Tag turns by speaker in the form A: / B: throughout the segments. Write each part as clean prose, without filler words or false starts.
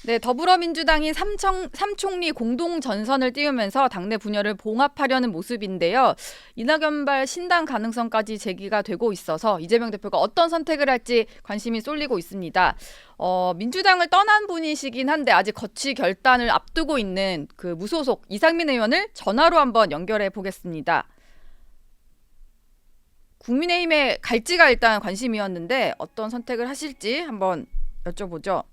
A: 네, 더불어민주당이 삼총리 공동 전선을 띄우면서 당내 분열을 봉합하려는 모습인데요. 이낙연발 신당 가능성까지 제기가 되고 있어서 이재명 대표가 어떤 선택을 할지 관심이 쏠리고 있습니다. 민주당을 떠난 분이시긴 한데 아직 거취 결단을 앞두고 있는 그 무소속 이상민 의원을 전화로 한번 연결해 보겠습니다. 국민의힘에 갈지가 일단 관심이었는데 어떤 선택을 하실지 한번 여쭤보죠.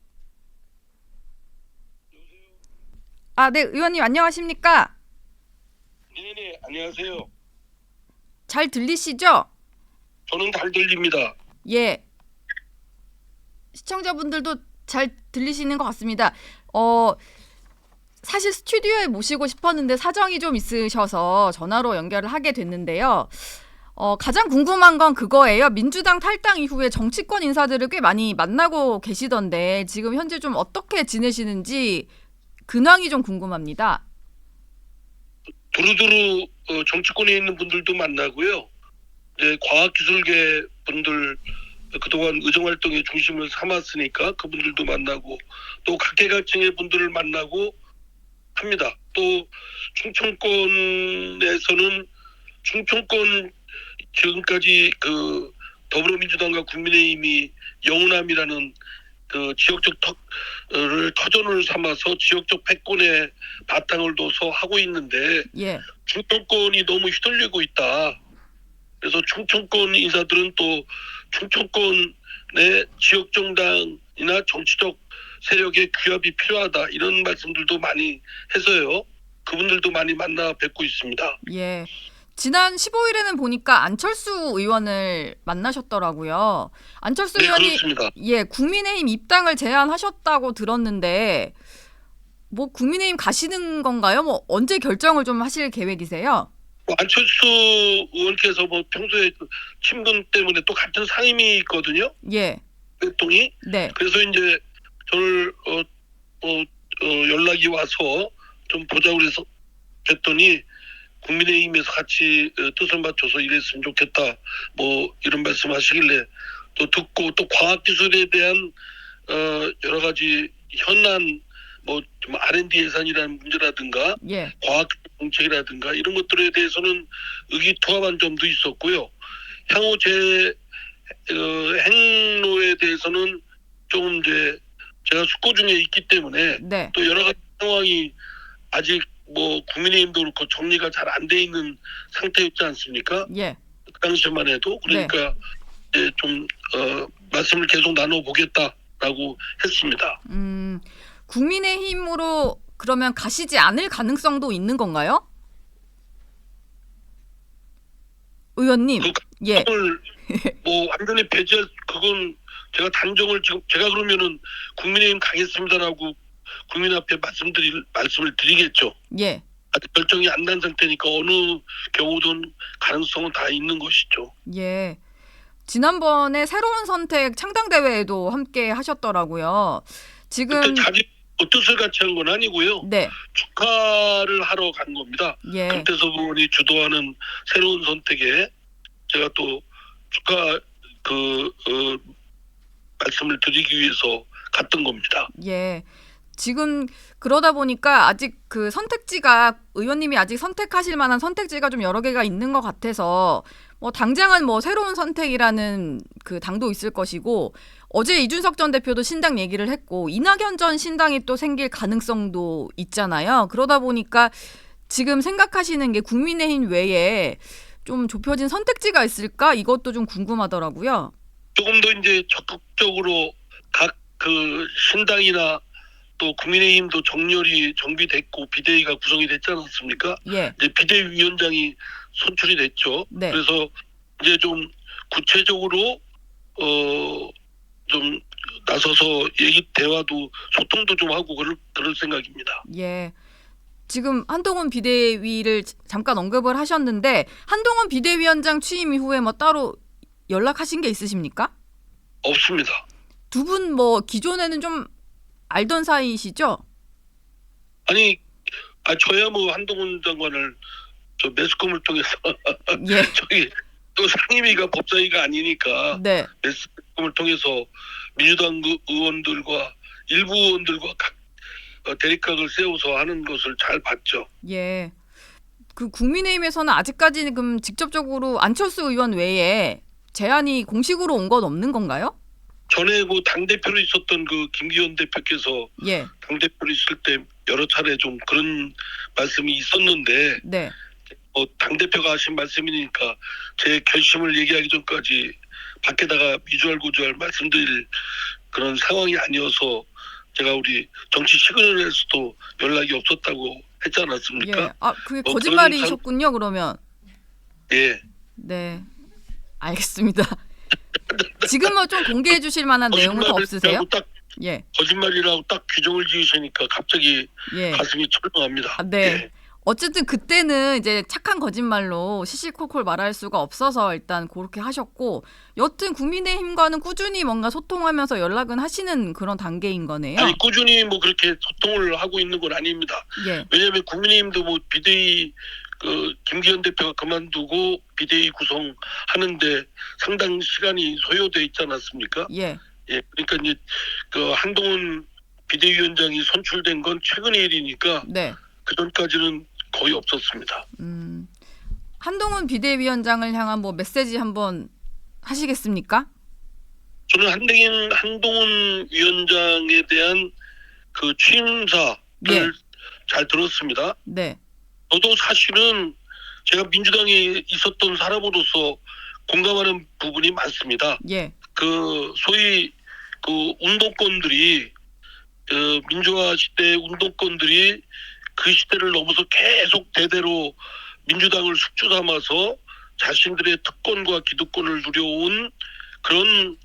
A: 아, 네, 의원님 안녕하십니까?
B: 네네, 안녕하세요.
A: 잘 들리시죠?
B: 저는 잘 들립니다.
A: 예, 시청자분들도 잘 들리시는 것 같습니다. 어, 사실 스튜디오에 모시고 싶었는데 사정이 좀 있으셔서 전화로 연결을 하게 됐는데요. 가장 궁금한 건 그거예요. 민주당 탈당 이후에 정치권 인사들을 꽤 많이 만나고 계시던데 지금 현재 좀 어떻게 지내시는지 근황이 좀 궁금합니다.
B: 두루두루 정치권에 있는 분들도 만나고요. 이제 과학기술계 분들 그동안 의정활동의 중심을 삼았으니까 그분들도 만나고 또 각계각층의 분들을 만나고 합니다. 또 충청권에서는 충청권 지금까지 그 더불어민주당과 국민의힘이 영우남이라는 그 지역적 터전을 삼아서 지역적 패권에 바탕을 둬서 하고 있는데
A: 예,
B: 충청권이 너무 휘둘리고 있다. 그래서 충청권 인사들은 또 충청권의 지역 정당이나 정치적 세력의 규합이 필요하다 이런 말씀들도 많이 해서요. 그분들도 많이 만나 뵙고 있습니다.
A: 예. 지난 15일에는 보니까 안철수 의원을 만나셨더라고요. 안철수
B: 네,
A: 의원이
B: 그렇습니다.
A: 예, 국민의힘 입당을 제안하셨다고 들었는데 뭐 국민의힘 가시는 건가요? 뭐 언제 결정을 좀 하실 계획이세요?
B: 안철수 의원께서 뭐 평소에 그 친분 때문에 또 같은 상임이 있거든요.
A: 예.
B: 활동이.
A: 네.
B: 그래서 이제 저를 연락이 와서 좀 보자고 그래서 뵀더니 국민의힘에서 같이 뜻을 맞춰서 일했으면 좋겠다. 뭐 이런 말씀하시길래 또 듣고 또 과학기술에 대한 여러 가지 현안 뭐 좀 R&D 예산이라는 문제라든가
A: 예.
B: 과학 정책이라든가 이런 것들에 대해서는 의기투합한 점도 있었고요. 향후 제 행로에 대해서는 조금 이제 제가 숙고 중에 있기 때문에
A: 네.
B: 또 여러 가지 상황이 아직 뭐 국민의힘도 그렇고 정리가 잘 안 돼 있는 상태였지 않습니까?
A: 예.
B: 그 당시만 해도
A: 네.
B: 그러니까 이제 좀 말씀을 계속 나눠보겠다라고 했습니다.
A: 국민의힘으로 그러면 가시지 않을 가능성도 있는 건가요? 의원님.
B: 그
A: 예.
B: 감정을 뭐 완전히 배제할 그건 제가 단정을 지금 제가 그러면은 국민의힘 가겠습니다라고 국민 앞에 말씀을 드리겠죠.
A: 예.
B: 아직 결정이 안 난 상태니까 어느 경우든 가능성은 다 있는 것이죠.
A: 예. 지난번에 새로운 선택 창당대회에도 함께 하셨더라고요. 지금,
B: 그때 자기 뜻을 같이 한 건 아니고요.
A: 네.
B: 축하를 하러 간 겁니다.
A: 예.
B: 금태섭 의원이 주도하는 새로운 선택에 제가 또 축하 말씀을 드리기 위해서 갔던 겁니다.
A: 예. 지금 그러다 보니까 아직 그 선택지가 의원님이 아직 선택하실 만한 선택지가 좀 여러 개가 있는 것 같아서 뭐 당장은 뭐 새로운 선택이라는 그 당도 있을 것이고 어제 이준석 전 대표도 신당 얘기를 했고 이낙연 전 신당이 또 생길 가능성도 있잖아요. 그러다 보니까 지금 생각하시는 게 국민의힘 외에 좀 좁혀진 선택지가 있을까? 이것도 좀 궁금하더라고요.
B: 조금 더 이제 적극적으로 각 그 신당이나 또 국민의힘도 정렬이 정비됐고 비대위가 구성이 됐지 않았습니까?
A: 예.
B: 이제 비대위원장이 선출이 됐죠.
A: 네.
B: 그래서 이제 좀 구체적으로 좀 나서서 대화도 소통도 좀 하고 그럴 생각입니다.
A: 예. 지금 한동훈 비대위를 잠깐 언급을 하셨는데 한동훈 비대위원장 취임 이후에 뭐 따로 연락하신 게 있으십니까?
B: 없습니다.
A: 두 분 뭐 기존에는 좀 알던 사이시죠?
B: 아니, 저야 뭐 한동훈 장관을 저 매스컴을 통해서
A: 예.
B: 저기 또 상임위가 법사위가 아니니까
A: 네.
B: 매스컴을 통해서 민주당 의원들과 일부 의원들과 대립각을 세워서 하는 것을 잘 봤죠.
A: 예. 그 국민의힘에서는 아직까지는 그럼 직접적으로 안철수 의원 외에 제안이 공식으로 온 건 없는 건가요?
B: 전에 그 당대표로 있었던 그 김기현 대표께서
A: 예.
B: 당대표로 있을 때 여러 차례 좀 그런 말씀이 있었는데
A: 네.
B: 당대표가 하신 말씀이니까 제 결심을 얘기하기 전까지 밖에다가 미주알고주알 말씀드릴 그런 상황이 아니어서 제가 우리 정치 시그널에서도 연락이 없었다고 했지 않았습니까?
A: 예. 아, 그게
B: 뭐
A: 거짓말이셨군요, 그러면.
B: 예.
A: 네. 알겠습니다. 지금은 좀 공개해 주실 만한 내용은 더 없으세요?
B: 딱
A: 예.
B: 거짓말이라고 딱 규정을 지으시니까 갑자기
A: 예.
B: 가슴이 철렁합니다.
A: 아, 네.
B: 예.
A: 어쨌든 그때는 이제 착한 거짓말로 시시콜콜 말할 수가 없어서 일단 그렇게 하셨고, 여튼 국민의힘과는 꾸준히 뭔가 소통하면서 연락은 하시는 그런 단계인 거네요.
B: 아니 꾸준히 뭐 그렇게 소통을 하고 있는 건 아닙니다.
A: 예.
B: 왜냐하면 국민의힘도 뭐 비대위 김기현 대표가 그만두고 비대위 구성하는데 상당 시간이 소요돼 있지 않았습니까?
A: 예.
B: 예, 그러니까 이제 그 한동훈 비대위원장이 선출된 건 최근의 일이니까
A: 네.
B: 그 전까지는 거의 없었습니다.
A: 한동훈 비대위원장을 향한 뭐 메시지 한번 하시겠습니까?
B: 저는 한동훈 위원장에 대한 그 취임사를
A: 예.
B: 잘 들었습니다.
A: 네.
B: 저도 사실은 제가 민주당에 있었던 사람으로서 공감하는 부분이 많습니다.
A: 예.
B: 그 소위 그 운동권들이 민주화 시대 운동권들이 그 시대를 넘어서 계속 대대로 민주당을 숙주 삼아서 자신들의 특권과 기득권을 누려온 그런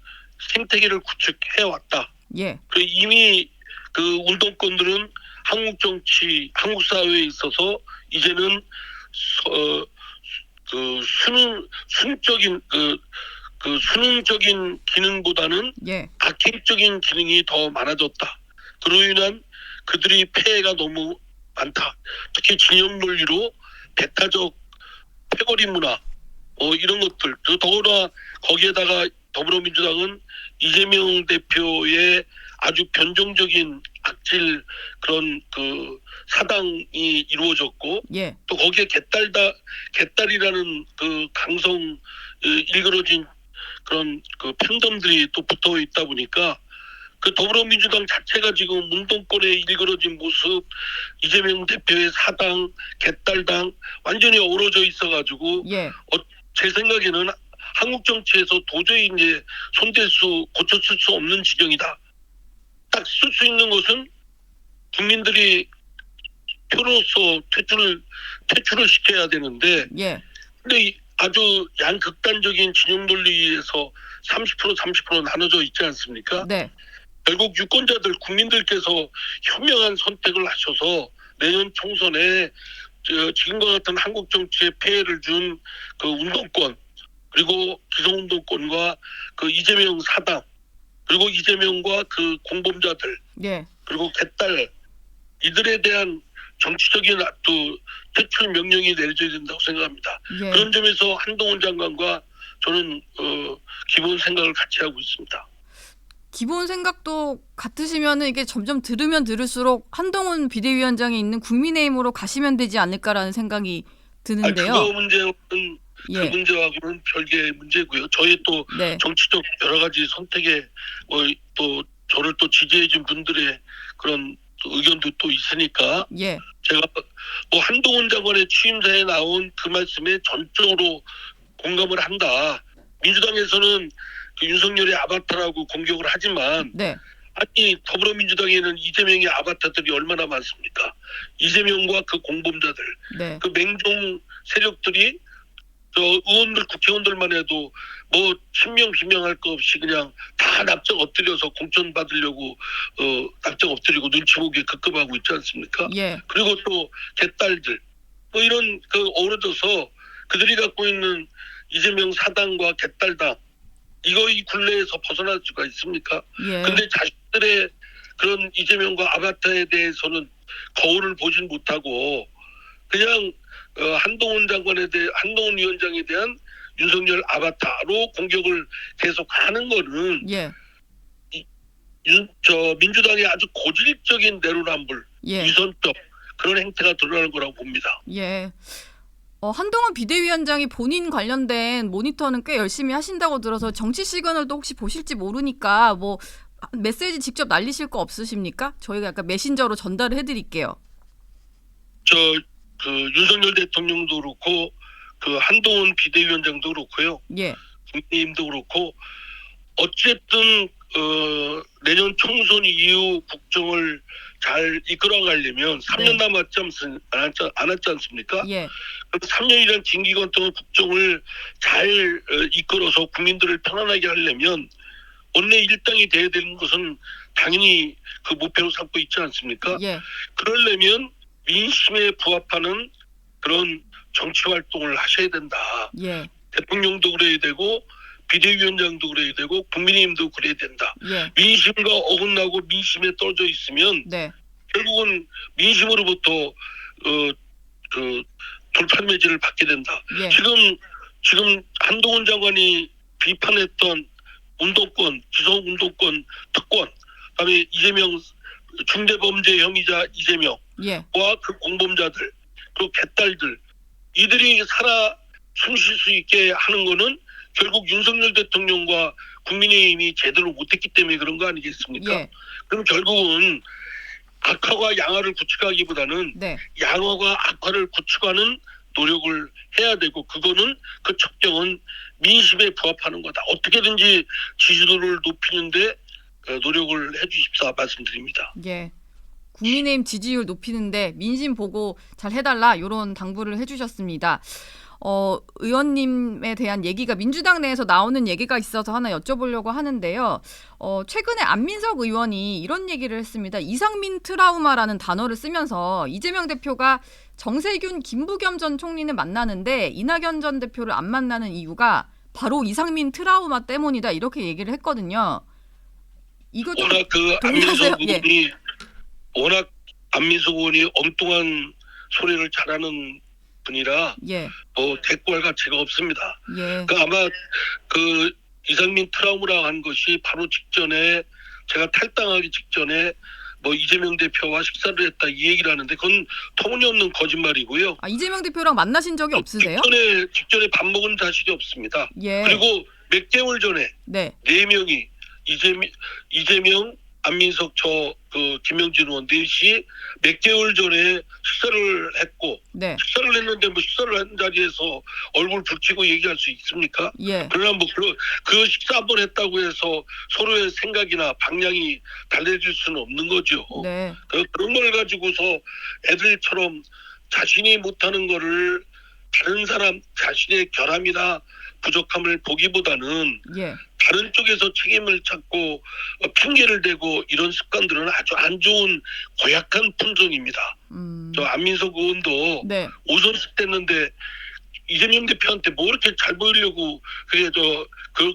B: 생태계를 구축해 왔다.
A: 예.
B: 그 이미 그 운동권들은 한국 정치, 한국 사회에 있어서 이제는 그 수능적인 기능보다는
A: 예.
B: 악행적인 기능이 더 많아졌다. 그로 인한 그들이 폐해가 너무 많다. 특히 진영 논리로 배타적 패거리 문화, 이런 것들. 더구나 거기에다가 더불어민주당은 이재명 대표의 아주 변종적인 악질 그런 그 사당이 이루어졌고
A: 예.
B: 또 거기에 개딸이라는 그 강성 일그러진 그런 그 팬덤들이 또 붙어 있다 보니까 그 더불어민주당 자체가 지금 운동권에 일그러진 모습, 이재명 대표의 사당, 개딸당 완전히 어우러져 있어가지고
A: 예.
B: 제 생각에는 한국 정치에서 도저히 이제 고쳐쓸 수 없는 지경이다. 딱 쓸 수 있는 것은 국민들이 표로서 퇴출을 시켜야 되는데,
A: 예.
B: 근데 아주 양극단적인 진영 논리에서 30% 나눠져 있지 않습니까?
A: 네.
B: 결국 유권자들 국민들께서 현명한 선택을 하셔서 내년 총선에 지금과 같은 한국 정치에 폐해를 준 그 운동권 그리고 기성운동권과 그 이재명 사당 그리고 이재명과 그 공범자들
A: 예.
B: 그리고 개딸 이들에 대한 정치적인 또 퇴출 명령이 내려져야 된다고 생각합니다.
A: 예.
B: 그런 점에서 한동훈 장관과 저는 기본 생각을 같이 하고 있습니다.
A: 기본 생각도 같으시면은 이게 점점 들으면 들을수록 한동훈 비대위원장이 있는 국민의힘으로 가시면 되지 않을까라는 생각이 드는데요.
B: 그거 문제는
A: 예.
B: 그 문제하고는 별개의 문제고요. 저희 또
A: 네.
B: 정치적 여러 가지 선택에 또 저를 또 지지해준 분들의 그런 의견도 또 있으니까
A: 예.
B: 제가 뭐 한동훈 장관의 취임사에 나온 그 말씀에 전적으로 공감을 한다. 민주당에서는 그 윤석열의 아바타라고 공격을 하지만
A: 네.
B: 아니 더불어민주당에는 이재명의 아바타들이 얼마나 많습니까? 이재명과 그 공범자들,
A: 네.
B: 그 맹종 세력들이 저 의원들 국회의원들만 해도 뭐 친명 비명할 거 없이 그냥 다 납작 엎드려서 공천 받으려고 납작 엎드리고 눈치 보기에 급급하고 있지 않습니까?
A: 예.
B: 그리고 또 개딸들 뭐 이런 그 어우러져서 그들이 갖고 있는 이재명 사당과 개딸당 이 굴레에서 벗어날 수가 있습니까?
A: 예.
B: 근데 자신들의 그런 이재명과 아바타에 대해서는 거울을 보진 못하고 그냥 한동훈 위원장에 대한 윤석열 아바타로 공격을 계속 하는 거는
A: 예.
B: 민주당의 아주 고질적인 내로남불,
A: 예.
B: 위선적 그런 행태가 드러나는 거라고 봅니다.
A: 예. 한동훈 비대위원장이 본인 관련된 모니터는 꽤 열심히 하신다고 들어서 정치 시그널도 혹시 보실지 모르니까 뭐 메시지 직접 날리실 거 없으십니까? 저희가 약간 메신저로 전달을 해드릴게요.
B: 윤석열 대통령도 그렇고 그 한동훈 비대위원장도 그렇고요.
A: 예.
B: 국민의힘도 그렇고 어쨌든 내년 총선 이후 국정을 잘 이끌어가려면 3년 남았지 않았지 않습니까?
A: 예.
B: 3년이란 긴 기간 동안 국정을 잘 이끌어서 국민들을 편안하게 하려면 원내 일당이 돼야 되는 것은 당연히 그 목표로 삼고 있지 않습니까?
A: 예.
B: 그러려면 민심에 부합하는 그런 정치 활동을 하셔야 된다.
A: 예.
B: 대통령도 그래야 되고 비대위원장도 그래야 되고 국민의힘도 그래야 된다.
A: 예.
B: 민심과 어긋나고 민심에 떨어져 있으면
A: 네.
B: 결국은 민심으로부터 돌팔매질을 받게 된다.
A: 예.
B: 지금 한동훈 장관이 비판했던 운동권, 지성운동권 특권, 그다음에 이재명 중대범죄 혐의자 이재명과
A: 예.
B: 그 공범자들 그리고 개딸들 이들이 살아 숨쉴 수 있게 하는 거는 결국 윤석열 대통령과 국민의힘이 제대로 못했기 때문에 그런 거 아니겠습니까?
A: 예.
B: 그럼 결국은 악화가 양화를 구축하기보다는
A: 네.
B: 양화가 악화를 구축하는 노력을 해야 되고 그거는 그 척정은 민심에 부합하는 거다. 어떻게든지 지지도를 높이는데 노력을 해주십사 말씀드립니다.
A: 예. 국민의힘 지지율 높이는데 민심 보고 잘 해달라 이런 당부를 해주셨습니다. 의원님에 대한 얘기가 민주당 내에서 나오는 얘기가 있어서 하나 여쭤보려고 하는데요. 최근에 안민석 의원이 이런 얘기를 했습니다. 이상민 트라우마라는 단어를 쓰면서 이재명 대표가 정세균, 김부겸 전 총리는 만나는데 이낙연 전 대표를 안 만나는 이유가 바로 이상민 트라우마 때문이다 이렇게 얘기를 했거든요. 이거 좀
B: 워낙 그
A: 동의하세요?
B: 안민석 의원이 워낙 안민석 의원이 엉뚱한 소리를 잘하는 분이라
A: 예.
B: 대꾸할 가치가 없습니다.
A: 예.
B: 그 아마 그 이상민 트라우마라 한 것이 바로 직전에 제가 탈당하기 직전에 이재명 대표와 식사를 했다 이 얘기를 하는데 그건 터무니없는 거짓말이고요.
A: 이재명 대표랑 만나신 적이 없으세요?
B: 직전에 밥 먹은 자식이 없습니다.
A: 예.
B: 그리고 몇 개월 전에
A: 네.
B: 4명이 이재명 안민석 김영진 의원 넷이 몇 개월 전에 식사를 했고
A: 네.
B: 식사를 했는데 식사를 한 자리에서 얼굴 붉히고 얘기할 수 있습니까?
A: 예.
B: 그러나 그 식사 한번 했다고 해서 서로의 생각이나 방향이 달라질 수는 없는 거죠.
A: 네.
B: 그런 걸 가지고서 애들처럼 자신이 못하는 거를 다른 사람 자신의 결함이나 부족함을 보기보다는
A: 예.
B: 다른 쪽에서 책임을 찾고 핑계를 대고 이런 습관들은 아주 안 좋은 고약한 품성입니다. 저 안민석 의원도
A: 네.
B: 5선씩 됐는데 이재명 대표한테 뭐 이렇게 잘 보이려고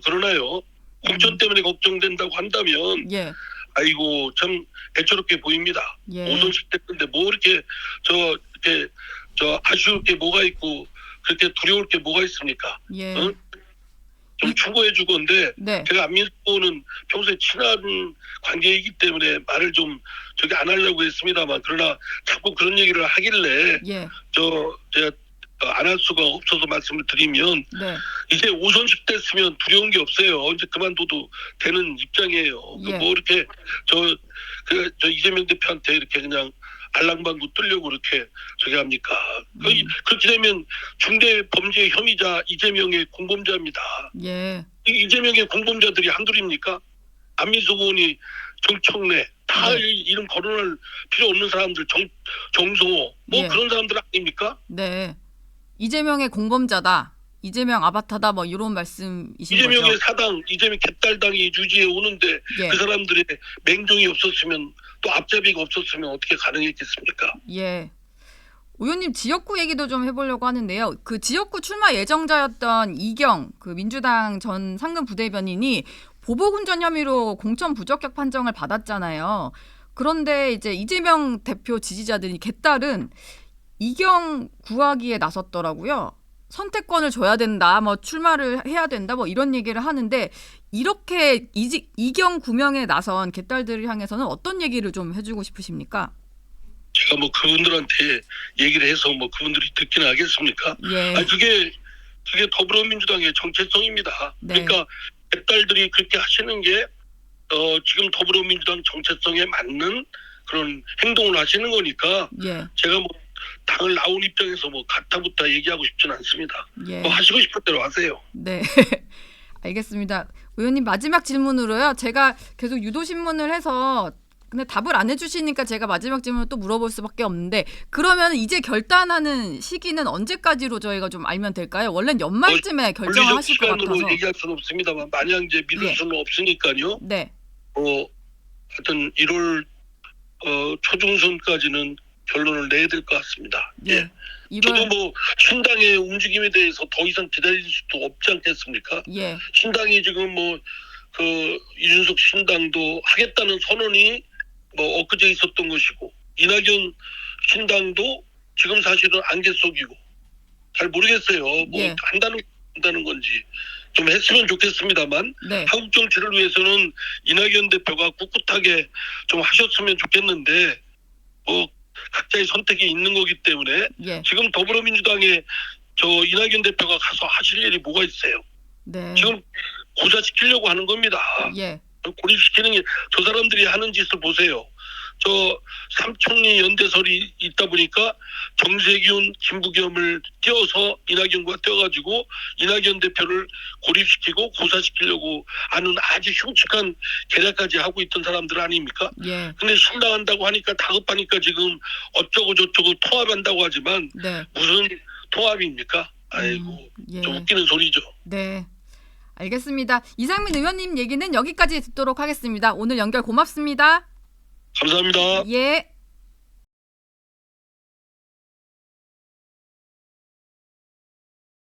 B: 그러나요? 공천 때문에 걱정된다고 한다면
A: 예.
B: 아이고 참 애처롭게 보입니다.
A: 예.
B: 5선씩 됐는데 뭐 이렇게 아쉬울 게 뭐가 있고 그렇게 두려울 게 뭐가 있습니까?
A: 예.
B: 응? 좀 충고해 주건데
A: 네.
B: 제가 안민석 의원은 평소에 친한 관계이기 때문에 말을 좀 안 하려고 했습니다만 그러나 자꾸 그런 얘기를 하길래
A: 예.
B: 제가 안 할 수가 없어서 말씀을 드리면
A: 네.
B: 이제 5선씩 됐으면 두려운 게 없어요. 이제 그만둬도 되는 입장이에요.
A: 예.
B: 뭐 이렇게 저 이재명 대표한테 이렇게 그냥 알랑방구 뜨려고 이렇게 합니까? 그렇게 되면 중대 범죄 혐의자 이재명의 공범자입니다.
A: 예.
B: 이재명의 공범자들이 한둘입니까? 안민석 의원이 정청래 다 이름 거론할 필요 없는 사람들 정성호
A: 예.
B: 그런 사람들 아닙니까?
A: 네. 이재명의 공범자다. 이재명 아바타다 이런 말씀이신
B: 이재명의
A: 거죠?
B: 사당, 이재명 개딸당이 유지해 오는데
A: 예.
B: 그 사람들의 맹종이 없었으면 또 앞잡이가 없었으면 어떻게 가능했겠습니까?
A: 예. 의원님 지역구 얘기도 좀 해보려고 하는데요. 그 지역구 출마 예정자였던 이경 그 민주당 전 상근 부대변인이 보복운전 혐의로 공천 부적격 판정을 받았잖아요. 그런데 이제 이재명 대표 지지자들이 개딸은 이경 구하기에 나섰더라고요. 선택권을 줘야 된다, 뭐 출마를 해야 된다, 뭐 이런 얘기를 하는데 이렇게 이경 구명에 나선 개딸들을 향해서는 어떤 얘기를 좀 해주고 싶으십니까?
B: 제가 뭐 그분들한테 얘기를 해서 뭐 그분들이 듣기는 하겠습니까?
A: 예.
B: 아니 그게 더불어민주당의 정체성입니다.
A: 네.
B: 그러니까 개딸들이 그렇게 하시는 게 지금 더불어민주당 정체성에 맞는 그런 행동을 하시는 거니까
A: 예.
B: 제가 뭐 당을 나온 입장에서 뭐 가타부타 얘기하고 싶지는 않습니다.
A: 예.
B: 뭐 하시고 싶은 대로 하세요.
A: 네. 알겠습니다. 의원님 마지막 질문으로요. 제가 계속 유도신문을 해서 근데 답을 안 해주시니까 제가 마지막 질문을 또 물어볼 수밖에 없는데 그러면 이제 결단하는 시기는 언제까지로 저희가 좀 알면 될까요? 원래는 연말쯤에 결정을
B: 물리적
A: 하실 것
B: 시간으로
A: 같아서.
B: 얘기할 수는 없습니다만 마냥 이제 미룰
A: 예.
B: 수는 없으니까요.
A: 네.
B: 하여튼 1월 초중순까지는 결론을 내야 될 것 같습니다.
A: 예.
B: 저도 뭐 신당의 움직임에 대해서 더 이상 기다릴 수도 없지 않겠습니까?
A: 예.
B: 신당이 지금 뭐 그 이준석 신당도 하겠다는 선언이 뭐 엊그제 있었던 것이고 이낙연 신당도 지금 사실은 안개 속이고 잘 모르겠어요. 뭐
A: 예.
B: 한다는 건지 좀 했으면 좋겠습니다만
A: 네.
B: 한국 정치를 위해서는 이낙연 대표가 꿋꿋하게 좀 하셨으면 좋겠는데 뭐 각자의 선택이 있는 거기 때문에
A: 예.
B: 지금 더불어민주당에 저 이낙연 대표가 가서 하실 일이 뭐가 있어요?
A: 네.
B: 지금 고사시키려고 하는 겁니다.
A: 예.
B: 고립시키는 게 저 사람들이 하는 짓을 보세요. 저 삼총리 연대설이 있다 보니까 정세균, 김부겸을 띄워서 이낙연과 띄워가지고 이낙연 대표를 고립시키고 고사시키려고 하는 아주 흉측한 계략까지 하고 있던 사람들 아닙니까?
A: 예.
B: 근데 신당한다고 하니까 다급하니까 지금 어쩌고 저쩌고 통합한다고 하지만
A: 네.
B: 무슨 통합입니까? 아이고
A: 예.
B: 좀 웃기는 소리죠.
A: 네. 알겠습니다. 이상민 의원님 얘기는 여기까지 듣도록 하겠습니다. 오늘 연결 고맙습니다.
B: 감사합니다.
A: 예.